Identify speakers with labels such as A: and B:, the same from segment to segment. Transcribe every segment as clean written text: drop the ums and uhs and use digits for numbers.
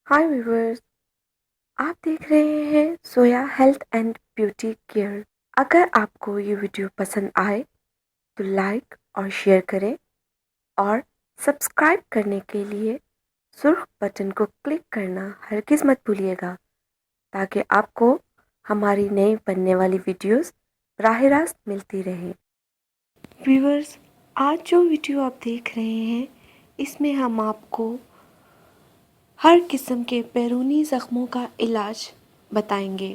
A: हाय viewers, आप देख रहे हैं सोया हेल्थ एंड ब्यूटी केयर। अगर आपको ये वीडियो पसंद आए तो लाइक और शेयर करें और सब्सक्राइब करने के लिए सुर्ख बटन को क्लिक करना हरगिज़ मत भूलिएगा, ताकि आपको हमारी नई बनने वाली वीडियोस राह रास्त मिलती रहे। व्यूवर्स, आज जो वीडियो आप देख रहे हैं इसमें हम आपको हर किस्म के बैरूनी ज़ख्मों का इलाज बताएंगे।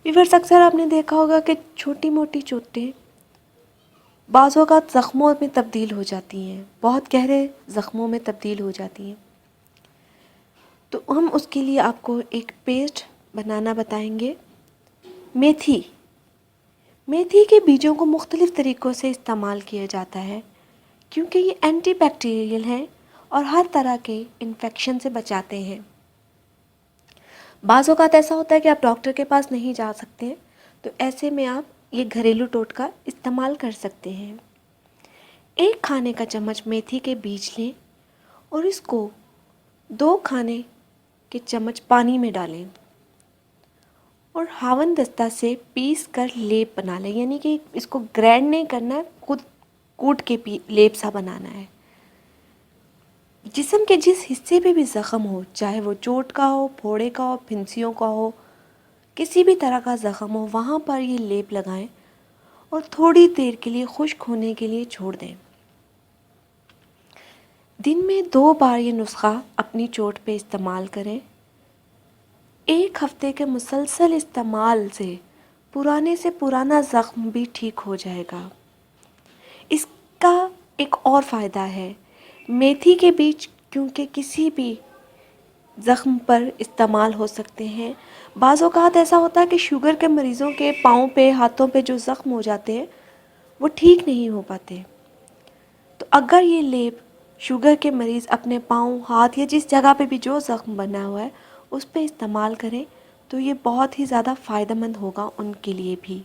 A: व्यूअर्स, अक्सर आपने देखा होगा कि छोटी मोटी चोटें बाज़ों का ज़ख्मों में तब्दील हो जाती हैं, बहुत गहरे ज़ख्मों में तब्दील हो जाती हैं। तो हम उसके लिए आपको एक पेस्ट बनाना बताएंगे। मेथी मेथी के बीजों को मुख्तलिफ़ तरीक़ों से इस्तेमाल किया जाता है, क्योंकि ये एंटी बैक्टीरियल हैं और हर तरह के इन्फेक्शन से बचाते हैं। बाज़ औक़ात ऐसा होता है कि आप डॉक्टर के पास नहीं जा सकते हैं, तो ऐसे में आप ये घरेलू टोटका इस्तेमाल कर सकते हैं। 1 खाने का चम्मच मेथी के बीज लें और इसको 2 खाने के चम्मच पानी में डालें और हावन दस्ता से पीस कर लेप बना लें, यानी कि इसको ग्राइंड नहीं करना है, खुद कूट के लेप सा बनाना है। जिस्म के जिस हिस्से पे भी ज़ख़म हो, चाहे वो चोट का हो, फोड़े का हो, फिंसियों का हो, किसी भी तरह का ज़ख़म हो, वहाँ पर ये लेप लगाएं और थोड़ी देर के लिए खुश्क होने के लिए छोड़ दें। दिन में 2 बार ये नुस्खा अपनी चोट पे इस्तेमाल करें। 1 हफ्ते के मुसलसल इस्तेमाल से पुराने से पुराना ज़ख्म भी ठीक हो जाएगा। इसका एक और फ़ायदा है, मेथी के बीज क्योंकि किसी भी ज़ख्म पर इस्तेमाल हो सकते हैं। बाज़ औक़ात ऐसा होता है कि शुगर के मरीज़ों के पाँव पे, हाथों पे जो ज़ख्म हो जाते हैं वो ठीक नहीं हो पाते। तो अगर ये लेप शुगर के मरीज़ अपने पाँव, हाथ या जिस जगह पे भी जो ज़ख्म बना हुआ है उस पे इस्तेमाल करें तो ये बहुत ही ज़्यादा फ़ायदेमंद होगा उनके लिए भी।